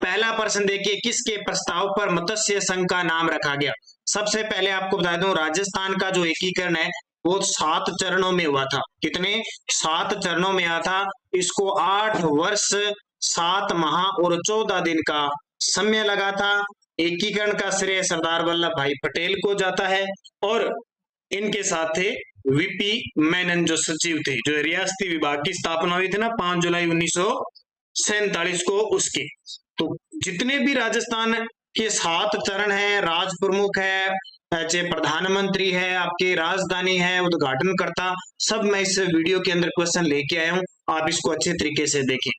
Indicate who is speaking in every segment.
Speaker 1: पहला प्रश्न देखिए, किसके प्रस्ताव पर मत्स्य संघ का नाम रखा गया? सबसे पहले आपको बता दूं, राजस्थान का जो एकीकरण है वो 7 चरणों में हुआ था। कितने? 7 चरणों में आया था। इसको 8 वर्ष 7 माह और 14 दिन का समय लगा था। एकीकरण का श्रेय सरदार वल्लभ भाई पटेल को जाता है और इनके साथ थे वीपी मेनन जो सचिव थे, जो रियासती विभाग की स्थापना हुई थी ना 5 जुलाई 1947 को, उसके। तो जितने भी राजस्थान के 7 चरण हैं, राज प्रमुख है, चाहे प्रधानमंत्री है, आपकी राजधानी है, उद्घाटनकर्ता, सब मैं इस वीडियो के अंदर क्वेश्चन लेके आया हूं, आप इसको अच्छे तरीके से देखें।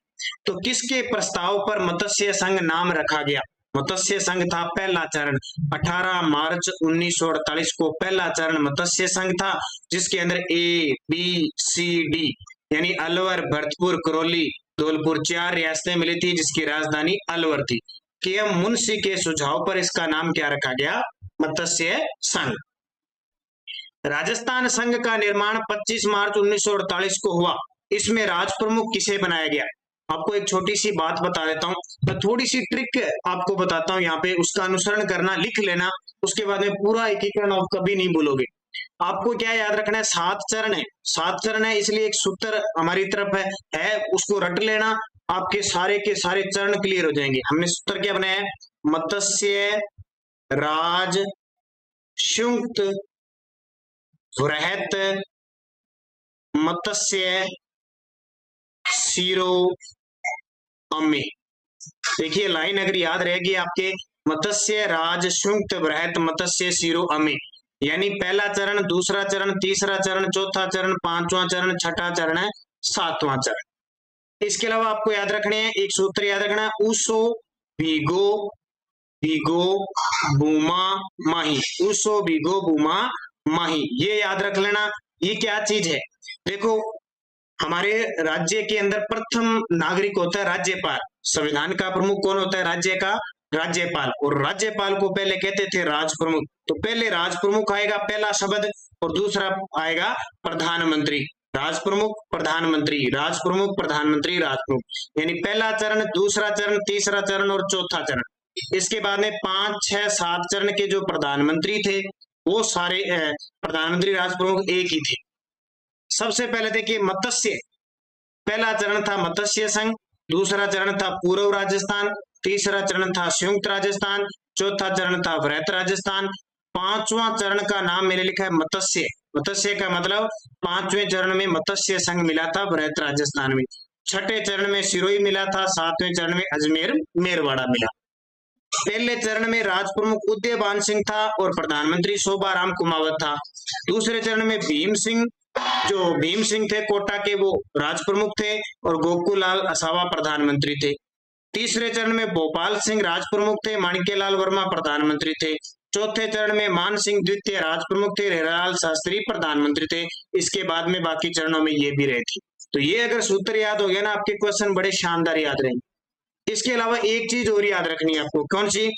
Speaker 1: तो किसके प्रस्ताव पर मत्स्य संघ नाम रखा गया? मत्स्य संघ था पहला चरण। 18 मार्च 1948 को पहला चरण मत्स्य संघ था, जिसके अंदर ABCD यानी अलवर, भरतपुर, करौली, धौलपुर 4 रियासतें मिली थी, जिसकी राजधानी अलवर थी। KM मुंशी के सुझाव पर इसका नाम क्या रखा गया? मत्स्य संघ। राजस्थान संघ का निर्माण 25 मार्च 1948 को हुआ। इसमें राज प्रमुख किसे बनाया गया? आपको एक छोटी सी बात बता देता हूं, मैं थोड़ी सी ट्रिक आपको बताता हूं यहाँ पे, उसका अनुसरण करना, लिख लेना, उसके बाद में पूरा एकीकरण आप कभी नहीं भूलोगे। आपको क्या याद रखना है? 7 चरण है, 7 चरण है, इसलिए एक सूत्र हमारी तरफ है, उसको रट लेना, आपके सारे के सारे चरण क्लियर हो जाएंगे। हमने सूत्र क्या बनाया है? मत्स्य राज संयुक्त वृहत मत्स्य शिरोअमे। देखिए लाइन अगर याद रहेगी आपके, मत्स्य राज संयुक्त वृहत मत्स्य शिरोअमे, यानी पहला चरण, दूसरा चरण, तीसरा चरण, चौथा चरण, पांचवा चरण, छठा चरण है, 7वां चरण। इसके अलावा आपको याद रखने हैं, एक सूत्र याद रखना, ऊसो भिगो भिगो बूमा माही, ऊसो भिगो बूमा माही, ये याद रख लेना। ये क्या चीज है? देखो, हमारे राज्य के अंदर प्रथम नागरिक होता है राज्यपाल। संविधान का प्रमुख कौन होता है? राज्य का राज्यपाल, और राज्यपाल को पहले कहते थे राज प्रमुख। तो पहले राज प्रमुख आएगा पहला शब्द, और दूसरा आएगा प्रधानमंत्री। राज प्रमुख, प्रधानमंत्री, राज प्रमुख, प्रधानमंत्री, राज प्रमुख, यानी पहला चरण, दूसरा चरण, तीसरा चरण और चौथा चरण। इसके बाद में 5, 6, 7 चरण के जो प्रधानमंत्री थे, वो सारे प्रधानमंत्री, राज प्रमुख एक ही थे। सबसे पहले देखिए, मत्स्य, पहला चरण था मत्स्य संघ, दूसरा चरण था पूर्व राजस्थान, तीसरा चरण था संयुक्त राजस्थान, चौथा चरण था वृहत राजस्थान, 5वां चरण का नाम मैंने लिखा है मत्स्य। मत्स्य का मतलब 5वें चरण में मत्स्य संघ मिला था वृहत राजस्थान में, 6ठे चरण में सिरोही मिला था, 7वें चरण में अजमेर मेरवाड़ा मिला। पहले चरण में राज प्रमुख उदयभान सिंह था और प्रधानमंत्री शोभाराम कुमावत था। दूसरे चरण में भीम सिंह, जो भीम सिंह थे कोटा के, वो राज प्रमुख थे और गोकुललाल असावा प्रधानमंत्री थे। तीसरे चरण में भोपाल सिंह राज प्रमुख थे, माणिक्यलाल वर्मा प्रधानमंत्री थे। चौथे चरण में मान सिंह द्वितीय राज प्रमुख थे, हिरालाल शास्त्री प्रधानमंत्री थे। इसके बाद में बाकी चरणों में ये भी रहे थे। तो ये अगर सूत्र याद हो गया ना, आपके क्वेश्चन बड़े शानदार याद रहेंगे। इसके अलावा एक चीज और याद रखनी है आपको, कौन सी?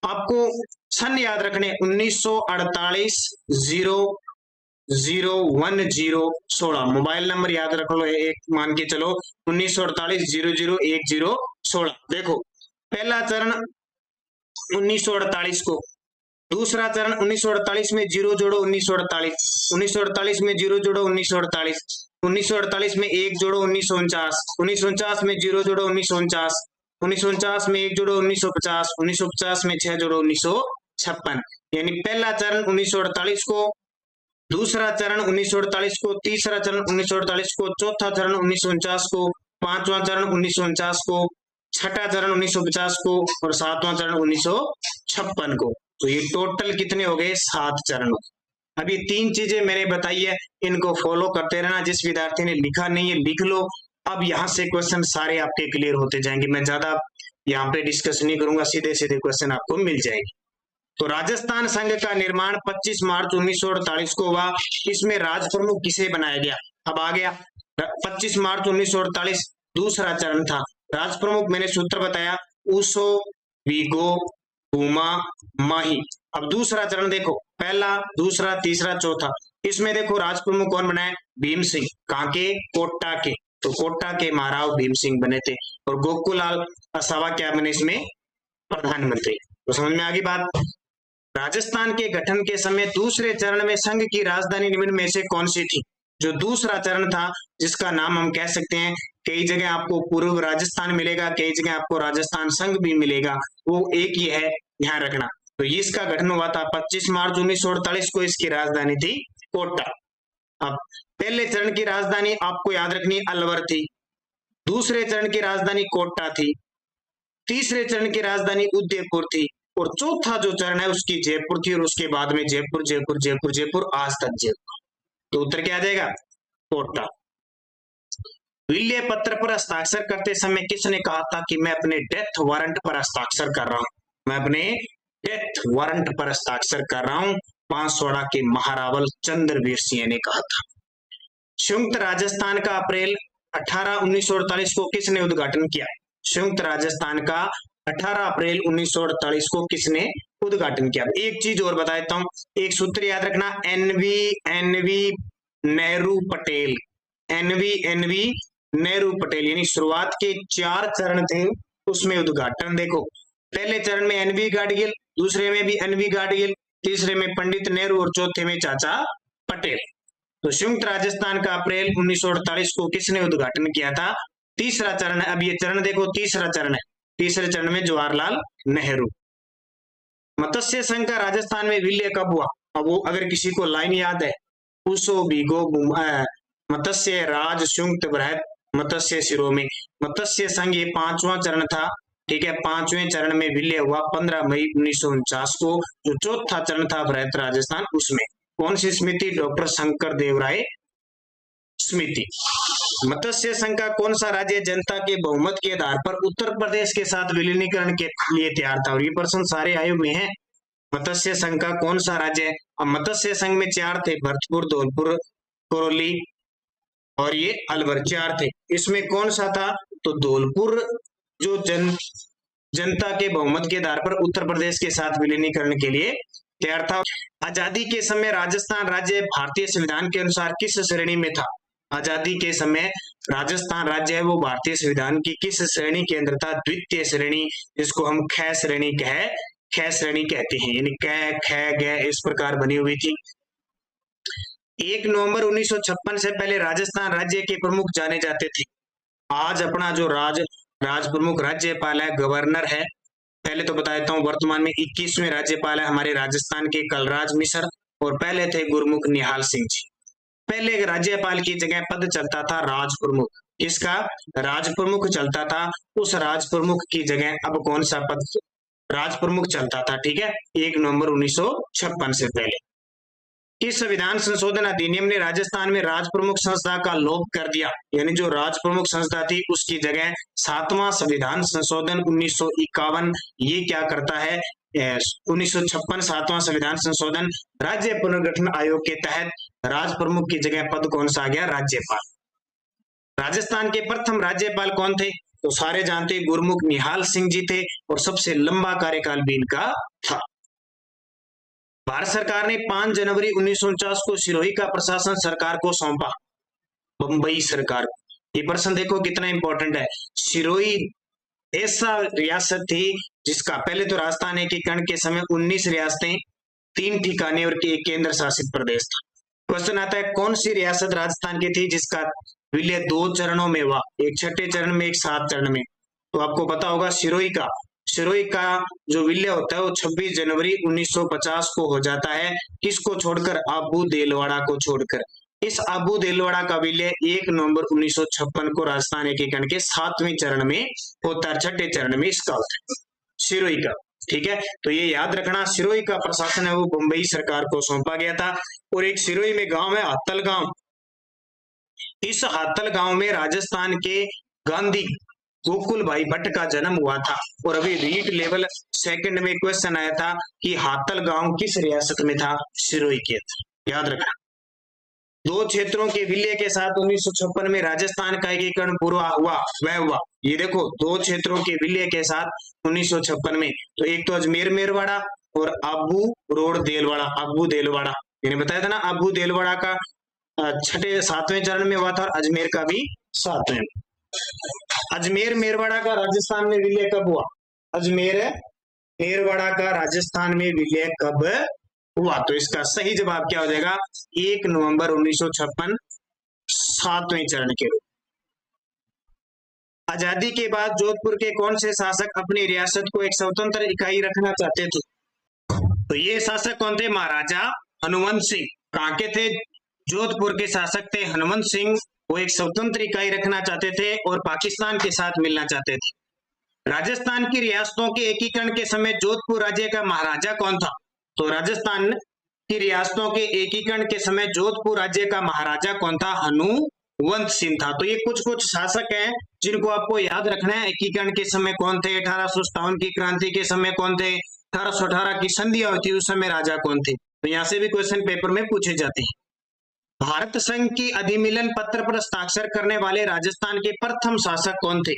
Speaker 1: आपको सन याद रखने, 1948 001016, मोबाइल नंबर याद रख लो, एक मान के चलो 1948 001016। देखो, पहला चरण 1948 को, दूसरा चरण 1948 में 0 जोड़ो 1948, 1948 में 0 जोड़ो 1948, 1948 में 1 जोड़ो 1949, 1949 में 0 जोड़ो 1949, 1949 में 1 जोड़ो 1950, 1950 में 6 जोड़ो 1956, यानी पहला चरण 1948 को, दूसरा चरण 1948 को, तीसरा चरण 1948 को, चौथा चरण 1949 को, 5वां चरण 1949 को, छठा चरण 1950 को और 7वां चरण 1956 को। तो ये टोटल कितने हो गए? 7 चरण। अब ये 3 चीजें मैंने बताई है, इनको फॉलो करते रहना। जिस विद्यार्थी ने लिखा नहीं है लिख लो। अब यहाँ से क्वेश्चन सारे आपके क्लियर होते जाएंगे, मैं ज्यादा यहाँ पे डिस्कस नहीं करूंगा, सीधे सीधे क्वेश्चन आपको मिल जाएंगे। तो राजस्थान संघ का निर्माण 25 मार्च 1948 को हुआ। इसमें राज प्रमुख किसे बनाया गया? अब आ गया 25 मार्च 1948, दूसरा चरण था। राज प्रमुख मैंने सूत्र बताया, ऊसो वीगो बूमा माही। अब दूसरा चरण देखो, पहला, दूसरा, तीसरा, चौथा, इसमें देखो राज प्रमुख कौन बनाए? भीम सिंह। कहाँ के? कोटा के। तो कोटा के महाराव भीम सिंह बने थे। और गोकुललाल असावा क्या बने इसमें? प्रधानमंत्री। तो समझ में आ गई बात। राजस्थान के गठन के समय दूसरे चरण में संघ की राजधानी निम्न में से कौन सी थी? जो दूसरा चरण था, जिसका नाम हम कह सकते हैं, कई जगह आपको पूर्व राजस्थान मिलेगा, कई जगह आपको राजस्थान संघ भी मिलेगा, वो एक ही है, ध्यान रखना। तो इसका गठन हुआ था 25 मार्च 1948 को, इसकी राजधानी थी कोटा। अब पहले चरण की राजधानी आपको याद रखनी अलवर थी, दूसरे चरण की राजधानी कोटा थी, तीसरे चरण की राजधानी उदयपुर थी, और चौथा जो चरण है उसकी जयपुर थी, और उसके बाद में जयपुर जयपुर जयपुर जयपुर आज तक जयपुर। तो उत्तर क्या आ जाएगा? कोटा। विल्य पत्र पर हस्ताक्षर करते समय किसने कहा था कि मैं अपने डेथ वारंट पर हस्ताक्षर कर रहा हूं? मैं अपने डेथ वारंट पर हस्ताक्षर कर रहा हूं, बांसवाड़ा के महारावल चंद्रवीर सिंह ने कहा था। संयुक्त राजस्थान का अप्रैल 1948 को किसने उद्घाटन किया? संयुक्त राजस्थान का 18 अप्रैल 1948 को किसने उद्घाटन किया? एक चीज और बता देता हूं, एक सूत्र याद रखना, एनवी नेहरू पटेल, एनवी नेहरू पटेल, यानी शुरुआत के 4 चरण थे, उसमें उद्घाटन देखो, पहले चरण में एनवी गाडगिल, दूसरे में भी एनवी गाडगिल, तीसरे में पंडित नेहरू और चौथे में चाचा पटेल। तो संयुक्त राजस्थान का अप्रैल 1948 को किसने उद्घाटन किया था? तीसरा चरण है, अब ये चरण देखो, तीसरा चरण है, तीसरे चरण में जवाहरलाल नेहरू। मत्स्य संघ का राजस्थान में विलय कब हुआ? अब वो अगर किसी को लाइन याद है, उसो बीगो मत्स्य राज संयुक्त बृहत मत्स्य शिरोमणि, मत्स्य संघ ये 5वां चरण था, ठीक है, 5वें चरण में विलय हुआ 15 मई 1949 को। जो चौथा चरण था बृहत राजस्थान, उसमें कौन सी समिति? डॉक्टर शंकर देवराय समिति। मत्स्य संघ का कौन सा राज्य जनता के बहुमत के आधार पर उत्तर प्रदेश के साथ विलीनीकरण के लिए तैयार था? और ये प्रश्न सारे आए हुए हैं। मत्स्य संघ का कौन सा राज्य है? अब मत्स्य संघ में 4 थे, भरतपुर, धौलपुर, करौली और ये अलवर, 4 थे। इसमें कौन सा था? तो धौलपुर जो जनता के बहुमत के आधार पर उत्तर प्रदेश के साथ विलीनीकरण के लिए तैयार था। आजादी के समय राजस्थान राज्य भारतीय संविधान के अनुसार किस श्रेणी में था? आजादी के समय राजस्थान राज्य है वो भारतीय संविधान की किस श्रेणी के अंदर था? द्वितीय श्रेणी, जिसको हम ख श्रेणी कहते हैं, यानी क ख ग इस प्रकार बनी हुई थी। 1 नवंबर 1956 से पहले राजस्थान राज्य के प्रमुख जाने जाते थे। आज अपना जो राज प्रमुख राज्यपाल है, गवर्नर है। पहले तो बता देता हूँ, वर्तमान में 21वें राज्यपाल है हमारे राजस्थान के कलराज मिश्र, और पहले थे गुरमुख निहाल सिंह जी। पहले राज्यपाल की जगह पद चलता था राज प्रमुख, इसका राज प्रमुख चलता था, उस राज प्रमुख की जगह अब कौन सा पद राज प्रमुख चलता था? ठीक है, 1 नवंबर 1956 से पहले। किस संविधान संशोधन अधिनियम ने राजस्थान में राज प्रमुख संस्था का लोप कर दिया? यानी जो राज प्रमुख संस्था थी उसकी जगह 7वां संविधान संशोधन 1951 ये क्या करता है? 1956 7वां संविधान संशोधन, राज्य पुनर्गठन आयोग के तहत राज प्रमुख की जगह पद कौन सा आ गया? राज्यपाल। राजस्थान के प्रथम राज्यपाल कौन थे? तो सारे जानते, गुरमुख निहाल सिंह जी थे, और सबसे लंबा कार्यकाल भी इनका था। भारत सरकार ने 5 जनवरी 1949 को सिरोही का प्रशासन सरकार को सौंपा, बंबई सरकार को। ये प्रश्न देखो कितना इंपॉर्टेंट है। सिरोही ऐसा रियासत थी जिसका पहले तो राजस्थान एकीकरण के समय 19 रियासतें, 3 ठिकाने और एक केंद्र शासित प्रदेश था। क्वेश्चन आता है कौन सी रियासत राजस्थान की थी जिसका विलय 2 चरणों में हुआ, एक 6ठे चरण में, एक 7 चरण में? तो आपको पता होगा सिरोही का जो विलय होता है वो 26 जनवरी 1950 को हो जाता है। किसको छोड़कर? आबू देलवाड़ा को छोड़कर। इस आबू देलवाड़ा का विलय 1 नवंबर 1956 को राजस्थान एकीकरण के 7वें चरण में होता है, 6ठे चरण में इसका होता है सिरोही का। ठीक है, तो ये याद रखना, सिरोही का प्रशासन है वो बंबई सरकार को सौंपा गया था। और एक सिरोही में गांव है हातल गांव, इस हातल गांव में राजस्थान के गांधी गोकुल भाई भट्ट का जन्म हुआ था। और अभी रीट लेवल 2nd में क्वेश्चन आया था कि हातल गांव किस रियासत में था? सिरोही के, याद रखना। 2 क्षेत्रों के विलय के साथ 1956 में राजस्थान का एकीकरण पूरा हुआ, वह हुआ। ये देखो 2 क्षेत्रों के विलय के साथ 1956 में, तो एक तो अजमेर मेरवाड़ा और आबू रोड देलवाड़ा, आबू देलवाड़ा, मैंने बताया था ना, आबू देलवाड़ा का 7वें चरण में हुआ था, और अजमेर का भी 7वें। अजमेर मेरवाड़ा का राजस्थान में विलय कब हुआ? अजमेर मेरवाड़ा का राजस्थान में विलय कब हुआ? तो इसका सही जवाब क्या हो जाएगा? 1 नवंबर 1956, 7वें चरण के रूप। आजादी के बाद जोधपुर के कौन से शासक अपनी रियासत को एक स्वतंत्र इकाई रखना चाहते थे? तो ये शासक कौन थे? महाराजा हनुमंत सिंह। कहाँ के थे? जोधपुर के शासक थे हनुमंत सिंह। वो एक स्वतंत्र इकाई रखना चाहते थे और पाकिस्तान के साथ मिलना चाहते थे। राजस्थान की रियासतों के एकीकरण के समय जोधपुर राज्य का महाराजा कौन था? तो राजस्थान की रियासतों के एकीकरण के समय जोधपुर राज्य का महाराजा कौन था? हनुमंत सिंह था। तो ये कुछ शासक हैं जिनको आपको याद रखना है। एकीकरण के समय कौन थे? 1857 की क्रांति के समय कौन थे? 1818 की संधियां हुई थी उस समय राजा कौन थे? तो यहाँ से भी क्वेश्चन पेपर में पूछे जाते हैं। भारत संघ की अधिमिलन पत्र पर हस्ताक्षर करने वाले राजस्थान के प्रथम शासक कौन थे?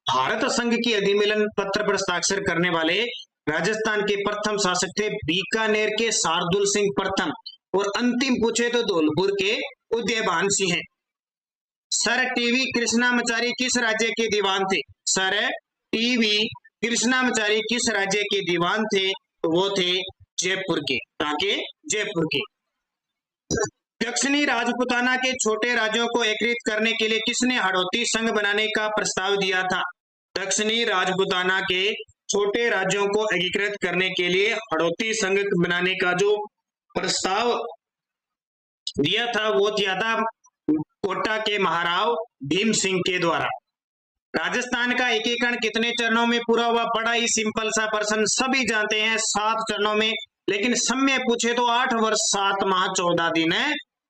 Speaker 1: भारत संघ की अधिमिलन पत्र पर हस्ताक्षर करने वाले राजस्थान के प्रथम शासक थे बीकानेर के शार्दुल सिंह प्रथम। और अंतिम पूछे तो धौलपुर के उदयभान सिंह हैं। सर टीवी कृष्णामाचारी किस राज्य के दीवान थे? सर टीवी कृष्णामाचारी किस राज्य के दीवान थे? तो वो थे जयपुर के। ताकि जयपुर के। दक्षिणी राजपुताना के छोटे राज्यों को एकीकृत करने के लिए किसने हड़ौती संघ बनाने का प्रस्ताव दिया था? दक्षिणी राजपुताना के छोटे राज्यों को एकीकृत करने के लिए हड़ौती संघ बनाने का जो प्रस्ताव दिया था वो दिया था कोटा के महाराव भीम सिंह के द्वारा। राजस्थान का एकीकरण कितने चरणों में पूरा हुआ? बड़ा ही सिंपल सा प्रश्न, सभी जानते हैं 7 चरणों में, लेकिन समय पूछे तो 8 वर्ष 7 माह 14 दिन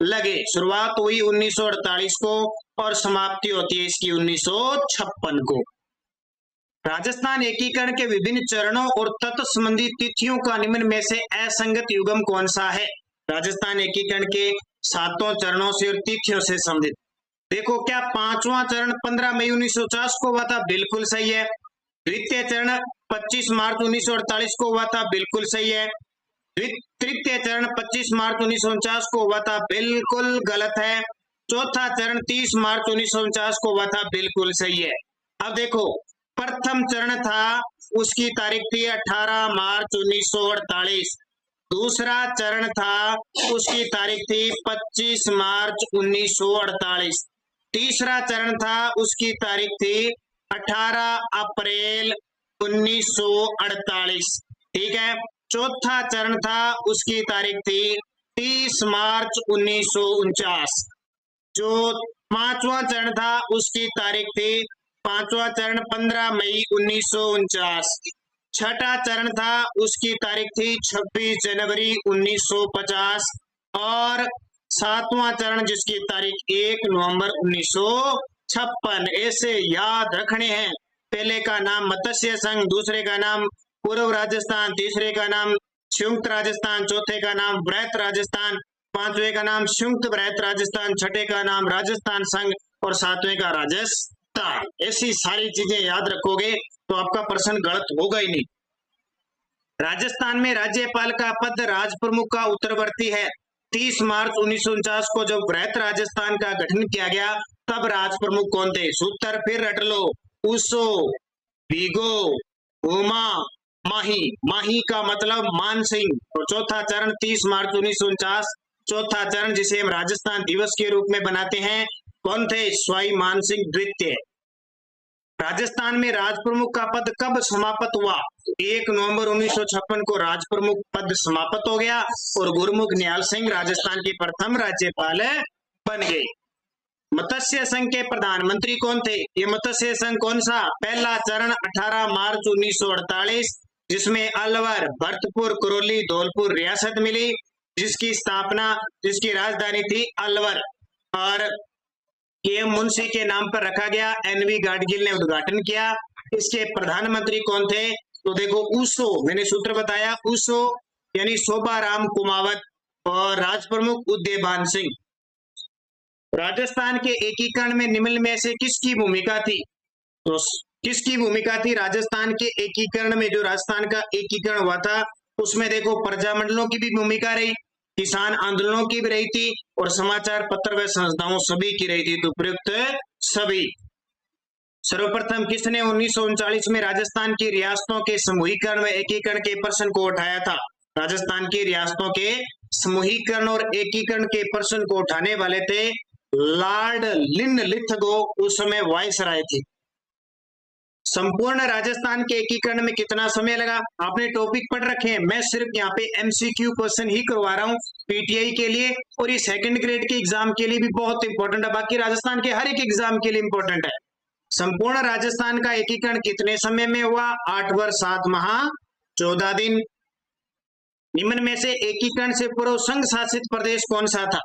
Speaker 1: लगे। शुरुआत हुई 1948 को और समाप्ति होती है इसकी 1956 को। राजस्थान एकीकरण के विभिन्न चरणों और तत्संबंधी तिथियों का निम्न में से असंगत युग्म कौन सा है? राजस्थान एकीकरण के 7 चरणों से और तिथियों से संबंधित देखो, क्या 5वां चरण 15 मई 1950 को हुआ था? बिल्कुल सही है। द्वितीय चरण 25 मार्च 1948 को हुआ था? बिल्कुल सही है। तृतीय चरण 25 मार्च 1949 को हुआ था? बिल्कुल गलत है। चौथा चरण 30 मार्च 1949 को हुआ था? बिल्कुल सही है। अब देखो, प्रथम चरण था उसकी तारीख थी 18 मार्च 1948। दूसरा चरण था उसकी तारीख थी 25 मार्च 1948। तीसरा चरण था उसकी तारीख थी 18 अप्रैल 1948। ठीक है। चौथा चरण था उसकी तारीख थी 30 मार्च 1949। जो 5वां चरण था उसकी तारीख थी 5वां चरण 15 मई 1949। छठा चरण था उसकी तारीख थी 26 जनवरी 1950 और 7वां चरण जिसकी तारीख 1 नवंबर 1956। ऐसे याद रखने हैं। पहले का नाम मत्स्य संघ, दूसरे का नाम पूर्व राजस्थान, तीसरे का नाम संयुक्त राजस्थान, चौथे का नाम वृहत राजस्थान, पांचवे का नाम संयुक्त वृहत राजस्थान, छठे का नाम राजस्थान संघ और 7वें का राजस्थान। ऐसी सारी चीजें याद रखोगे तो आपका प्रश्न गलत होगा ही नहीं। राजस्थान में राज्यपाल का पद राज प्रमुख का उत्तरवर्ती है। 30 मार्च 1949 को जब वृहत राजस्थान का गठन किया गया तब राज प्रमुख कौन थे? सूत्र फिर रट लो, ऊसो, भीगो, घूमा, माही। माही का मतलब मान सिंह। और चौथा चरण 30 मार्च 1949, चौथा चरण जिसे हम राजस्थान दिवस के रूप में बनाते हैं, कौन थे? स्वाई मान सिंह द्वितीय। राजस्थान में राज प्रमुख का पद कब समाप्त हुआ? 1 नवंबर 1956 को राज प्रमुख पद समाप्त हो गया और गुरमुख निहाल सिंह राजस्थान के प्रथम राज्यपाल बन गए। मत्स्य संघ के प्रधानमंत्री कौन थे? ये मत्स्य संघ कौन सा? पहला चरण 18 मार्च 1948 जिसमें अलवर, भरतपुर, करौली, धौलपुर रियासत मिली, जिसकी स्थापना, जिसकी राजधानी थी अलवर और ये मुंशी के नाम पर रखा गया। एनवी गाडगिल ने उद्घाटन किया। इसके प्रधानमंत्री कौन थे? तो देखो, ऊसो, मैंने सूत्र बताया, ऊसो यानी शोभाराम कुमावत और राज प्रमुख उदयभान सिंह। राजस्थान के एकीकरण में निम्न में से किसकी भूमिका थी? तो किसकी भूमिका थी राजस्थान के एकीकरण में? जो राजस्थान का एकीकरण हुआ था उसमें देखो प्रजामंडलों की भी भूमिका रही, किसान आंदोलनों की भी रही थी और समाचार पत्र व संस्थाओं सभी की रही थी। तो प्रयुक्त सभी सर्वप्रथम किसने 1939 में राजस्थान की रियासतों के समूहीकरण व एकीकरण के प्रश्न को उठाया था? राजस्थान की रियासतों के समूहीकरण और एकीकरण के प्रश्न को उठाने वाले थे लॉर्ड लिनलिथगो, उस समय वायसराय थे। संपूर्ण राजस्थान के एकीकरण में कितना समय लगा? आपने टॉपिक पढ़ रखे हैं, मैं सिर्फ यहाँ पे एमसीक्यू क्वेश्चन ही करवा रहा हूँ पीटीआई के लिए, और ये सेकंड ग्रेड के एग्जाम के लिए भी बहुत इंपॉर्टेंट है, बाकी राजस्थान के हर एक एग्जाम के लिए इंपॉर्टेंट है। संपूर्ण राजस्थान का एकीकरण कितने समय में हुआ? 8 वर्ष 7 माह 14 दिन। निम्न में से एकीकरण से पूर्व संघ शासित प्रदेश कौन सा था?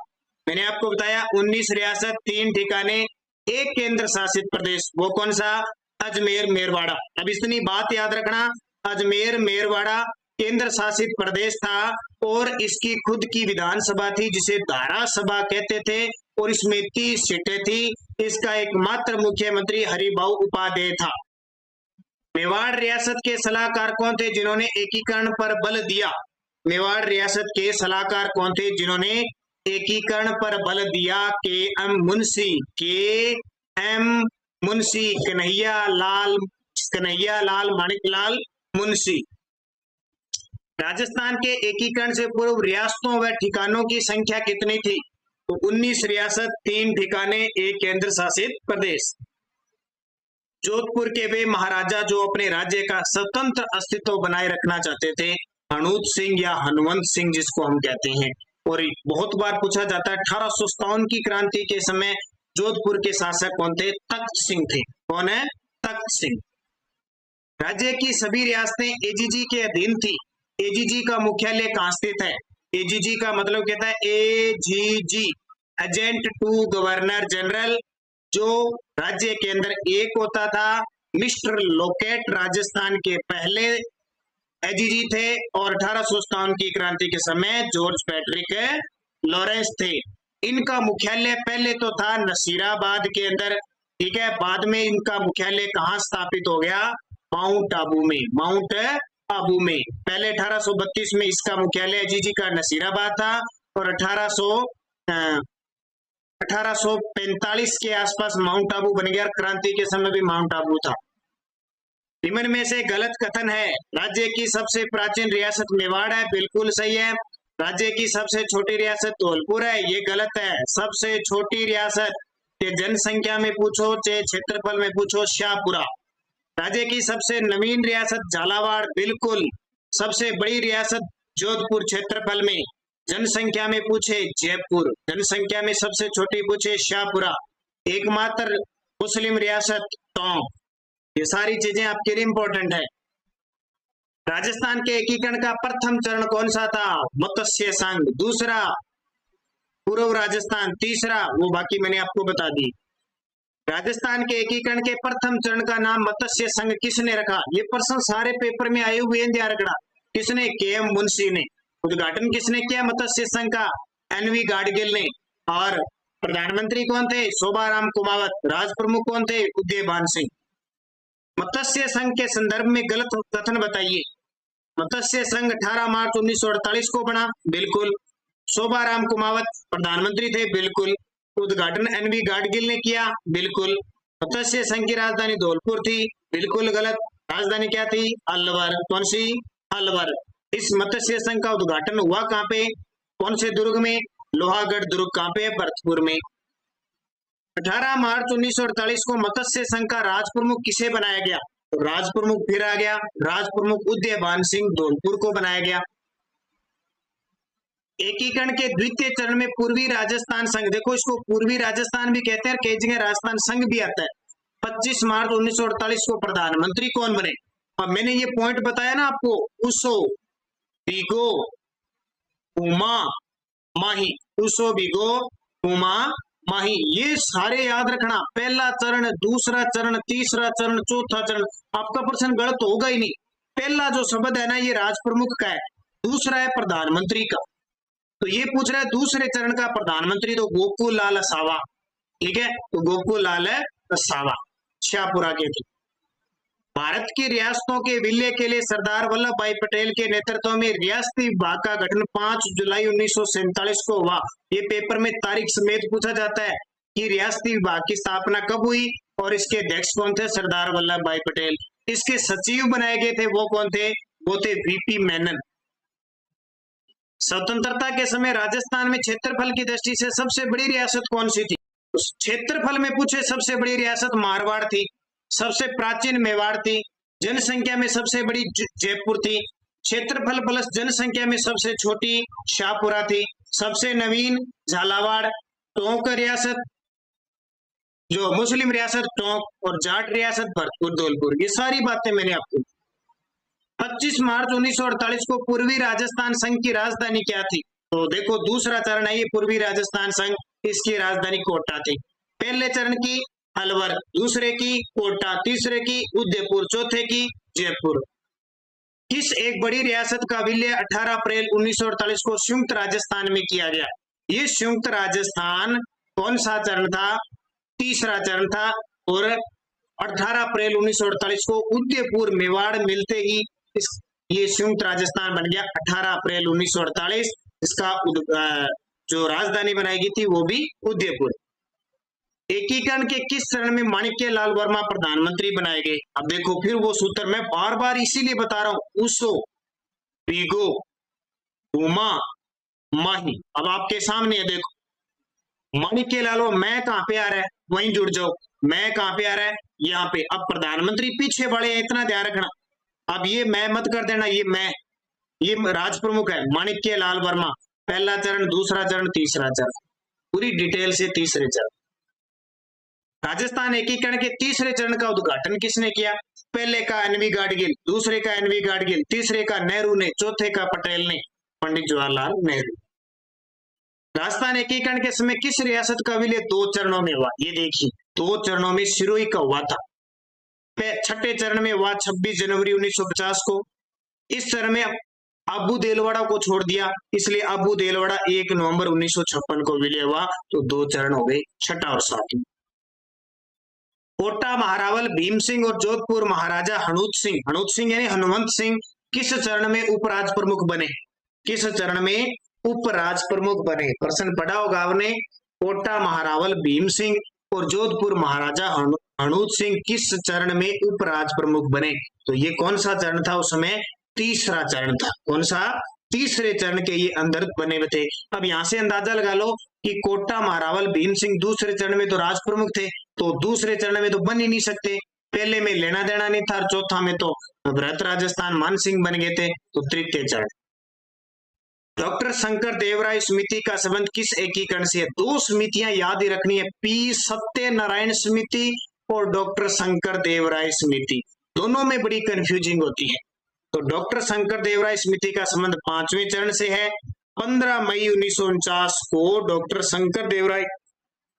Speaker 1: मैंने आपको बताया 19 रियासत, 3 ठिकाने, 1 केंद्र शासित प्रदेश। वो कौन सा? अजमेर मेरवाड़ा। अब इतनी बात याद रखना, अजमेर मेरवाड़ा केंद्र शासित प्रदेश था और इसकी खुद की विधानसभा थी जिसे धारा सभा कहते थे, और इसमें 30 सीटें थी। इसका एकमात्र मुख्यमंत्री हरिभाऊ उपाध्याय था। मेवाड़ रियासत के सलाहकार कौन थे जिन्होंने एकीकरण पर बल दिया? मेवाड़ रियासत के सलाहकार कौन थे जिन्होंने एकीकरण पर बल दिया? के एम मुंशी, कन्हैया लाल माणिकलाल मुंशी। राजस्थान के एकीकरण से पूर्व रियासतों व ठिकानों की संख्या कितनी थी? तो 19 रियासत, 3 ठिकाने, 1 केंद्र शासित प्रदेश। जोधपुर के वे महाराजा जो अपने राज्य का स्वतंत्र अस्तित्व बनाए रखना चाहते थे, हनूत सिंह या हनुमंत सिंह जिसको हम कहते हैं, और बहुत बार पूछा जाता है 1857 की क्रांति के समय जोधपुर के शासक कौन थे? तख्त सिंह थे। कौन है? तख्त सिंह। राज्य की सभी रियासतें एजीजी के अधीन थी। एजीजी का मुख्यालय कहां स्थित है? एजीजी का मतलब कहता है AGG, agent to governor general, जो राज्य के अंदर एक होता था। मिस्टर लोकेट राजस्थान के पहले एजीजी थे, और 1857 की क्रांति के समय जॉर्ज पैट्रिक लॉरेंस थे। इनका मुख्यालय पहले तो था नसीराबाद के अंदर, ठीक है, बाद में इनका मुख्यालय कहाँ स्थापित हो गया? माउंट आबू में। माउंट आबू में पहले 1832 में इसका मुख्यालय एजीजी का नसीराबाद था, और 1845 के आसपास माउंट आबू बन गया। क्रांति के समय भी माउंट आबू था। निम्न में से गलत कथन है। राज्य की सबसे प्राचीन रियासत मेवाड़ है, बिल्कुल सही है। राज्य की सबसे छोटी रियासत धौलपुर है, ये गलत है। सबसे छोटी रियासत, जनसंख्या में पूछो चाहे क्षेत्रफल में पूछो, शाहपुरा। राज्य की सबसे नवीन रियासत झालावाड़, बिल्कुल। सबसे बड़ी रियासत जोधपुर, क्षेत्रफल में। जनसंख्या में पूछे जयपुर, जनसंख्या में सबसे छोटी पूछे शाहपुरा। एकमात्र मुस्लिम रियासत टोंक। ये सारी चीजें आपके लिए इंपॉर्टेंट है। राजस्थान के एकीकरण का प्रथम चरण कौन सा था? मत्स्य संघ। दूसरा पूर्व राजस्थान। तीसरा वो बाकी मैंने आपको बता दी। राजस्थान के एकीकरण के प्रथम चरण का नाम मत्स्य संघ किसने रखा? ये प्रश्न सारे पेपर में आए हुए हैं, ध्यान रखना। किसने? के.एम. मुंशी ने। उद्घाटन किसने किया मत्स्य संघ का? एन.वी. गाडगिल ने। और प्रधानमंत्री कौन थे? शोभाराम कुमावत। राज प्रमुख कौन थे? उदयभान सिंह। मत्स्य संघ के संदर्भ में गलत कथन बताइए। मत्स्य संघ 18 मार्च 1948 को बना, बिल्कुल। शोभाराम कुमावत प्रधानमंत्री थे, बिल्कुल। उद्घाटन एन.वी. गाडगिल ने किया, बिल्कुल। मत्स्य संघ की राजधानी धौलपुर थी, बिल्कुल गलत। राजधानी क्या थी? अलवर। कौन सी? अलवर। इस मत्स्य संघ का उद्घाटन हुआ कहाँ पे? कौन से दुर्ग में? लोहागढ़ दुर्ग। कहाँ पे? भरतपुर में। 18 मार्च 1948 को मत्स्य संघ का राज प्रमुख किसे बनाया गया? तो राज प्रमुख फिर आ गया, राज प्रमुख उदयभान सिंह धौलपुर को बनाया गया। एकीकरण के द्वितीय चरण में पूर्वी राजस्थान संघ, देखो इसको पूर्वी राजस्थान भी कहते हैं, कई जगह राजस्थान संघ भी आता है। 25 मार्च 1948 को प्रधानमंत्री कौन बने? अब मैंने ये पॉइंट बताया ना आपको, उसो बिगो उमा माही, उसो बिगो उमा माही, ये सारे याद रखना। पहला चरण, दूसरा चरण, तीसरा चरण, चौथा चरण। आपका प्रश्न गलत होगा ही नहीं। पहला जो शब्द है ना, ये राज प्रमुख का है। दूसरा है प्रधानमंत्री का। तो ये पूछ रहा है दूसरे चरण का प्रधानमंत्री, तो गोकुल लाल असावा, ठीक है। तो गोकुल लाल असावा शाहपुरा के थे। भारत की रियासतों के विलय के लिए सरदार वल्लभ भाई पटेल के नेतृत्व में रियासती विभाग का गठन 5 जुलाई 1947 को हुआ। ये पेपर में तारीख समेत पूछा जाता है। कि रियासती विभाग की स्थापना कब हुई और इसके अध्यक्ष कौन थे? सरदार वल्लभ भाई पटेल। इसके सचिव बनाए गए थे वो कौन थे? वो थे वीपी मेनन। स्वतंत्रता के समय राजस्थान में क्षेत्रफल की दृष्टि से सबसे बड़ी रियासत कौन सी थी? उस क्षेत्रफल में पूछे सबसे बड़ी रियासत मारवाड़ थी, सबसे प्राचीन मेवाड़ थी, जनसंख्या में सबसे बड़ी जयपुर थी, क्षेत्रफल प्लस जनसंख्या में सबसे छोटी शाहपुरा थी, सबसे नवीन झालावाड़, टोंक रियासत जो मुस्लिम रियासत टोंक और जाट रियासत भरतपुर धौलपुर। ये सारी बातें मैंने आपको 25 मार्च 1948 को पूर्वी राजस्थान संघ की राजधानी क्या थी? तो देखो दूसरा चरण है ये पूर्वी राजस्थान संघ, इसकी राजधानी कोटा थी। पहले चरण की अलवर, दूसरे की कोटा, तीसरे की उदयपुर, चौथे की जयपुर। किस एक बड़ी रियासत का विलय 18 अप्रैल 1948 को संयुक्त राजस्थान में किया गया? ये संयुक्त राजस्थान कौन सा चरण था? तीसरा चरण था। और 18 अप्रैल 1948 को उदयपुर मेवाड़ मिलते ही ये संयुक्त राजस्थान बन गया। 18 अप्रैल 1948 इसका जो राजधानी बनाई गई थी वो भी उदयपुर। एकीकरण के किस चरण में माणिक्य लाल वर्मा प्रधानमंत्री बनाए गए? अब देखो फिर वो सूत्र मैं बार बार इसीलिए बता रहा हूं, ऊसो, पीगो, उमा, माही। अब आपके सामने है, देखो माणिक्य लाल, मैं कहां पे आ रहा है? वहीं जुड़ जाओ। मैं कहां पे आ रहा है? यहाँ पे। अब प्रधानमंत्री पीछे बड़े हैं, इतना ध्यान रखना। अब ये मैं मत कर देना, ये राज प्रमुख है माणिक्य लाल वर्मा। पहला चरण, दूसरा चरण, तीसरा चरण, पूरी डिटेल से तीसरे चरण। राजस्थान एकीकरण के तीसरे चरण का उद्घाटन किसने किया? पहले का एनवी गाडगिल, दूसरे का एनवी गाडगिल, तीसरे का नेहरू ने, चौथे का पटेल ने, पंडित जवाहरलाल नेहरू। राजस्थान एकीकरण के समय किस रियासत का विलय 2 चरणों में हुआ? ये देखिए 2 चरणों में सिरोही का हुआ था। छठे चरण में हुआ 26 जनवरी 1950 को। इस चरण में अबू देलवाड़ा को छोड़ दिया, इसलिए अबू देलवाड़ा 1 नवंबर 1956 को विलय हुआ। तो 2 चरण हो गए, छठा और सातवां। कोटा महारावल भीम सिंह और जोधपुर महाराजा हनूत सिंह यानी हनुमंत सिंह किस चरण में उपराज प्रमुख बने? किस चरण में उपराज प्रमुख बने? प्रश्न पढ़ा होगा आपने। कोटा महारावल भीम सिंह और जोधपुर महाराजा हनूत सिंह किस चरण में उपराज प्रमुख बने? तो ये कौन सा चरण था? उस समय तीसरा चरण था। कौन सा? तीसरे चरण के ये अंदर बने हुए थे। अब यहां से अंदाजा लगा लो कि कोटा महारावल भीम सिंह दूसरे चरण में तो राज प्रमुख थे, तो दूसरे चरण में तो बन ही नहीं सकते। पहले में लेना देना नहीं था, चौथा में तो भरत राजस्थान मान सिंह बन गए थे, तो तृतीय चरण। डॉक्टर शंकर देवराय समिति का संबंध किस एकीकरण से है? 2 समितियां याद ही रखनी है, पी सत्यनारायण समिति और डॉक्टर शंकर देवराय समिति। दोनों में बड़ी कंफ्यूजिंग होती है। तो डॉक्टर शंकर देवराय समिति का संबंध 5वें चरण से है। 15 मई 1949 को डॉक्टर शंकर देवराय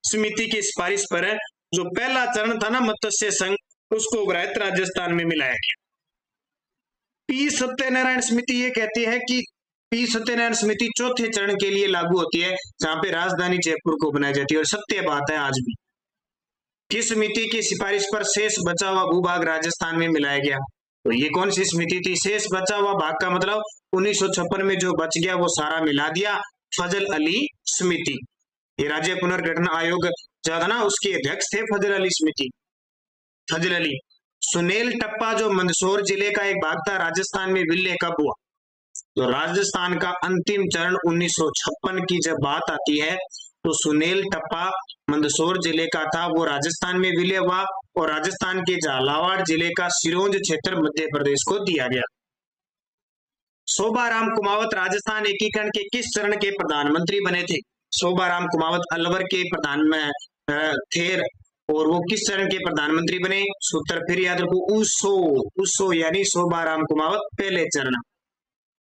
Speaker 1: समिति की सिफारिश पर जो पहला चरण था ना मत्स्य संघ, उसको वृहत राजस्थान में मिलाया गया। पी सत्यनारायण समिति ये कहती है कि पी सत्यनारायण समिति चौथे चरण के लिए लागू होती है, जहां पे राजधानी जयपुर को बनाई जाती है। और सत्य बात है आज भी। किस समिति की सिफारिश पर शेष बचा हुआ भूभाग राजस्थान में मिलाया गया? तो ये कौन सी समिति थी? शेष बचा हुआ भाग का मतलब 1956 में जो बच गया वो सारा मिला दिया, फजल अली समिति। ये राज्य पुनर्गठन आयोग जो था ना, उसके अध्यक्ष थे फजल अली समिति। फजल अली। सुनेल टप्पा जो मंदसौर जिले का एक भाग था, राजस्थान में विलय कब हुआ? तो राजस्थान का अंतिम चरण 1956 की जब बात आती है तो सुनेल टप्पा मंदसौर जिले का था, वो राजस्थान में विलय हुआ और राजस्थान के झालावाड़ जिले का सिरोंज क्षेत्र मध्य प्रदेश को दिया गया। शोभाराम कुमावत राजस्थान एकीकरण के किस चरण के प्रधानमंत्री बने थे? शोभाराम कुमावत अलवर के प्रधान थे और वो किस चरण के प्रधानमंत्री बने? सूत्र फिर याद रखो, ऊसो यानी शोभाराम कुमावत पहले चरण।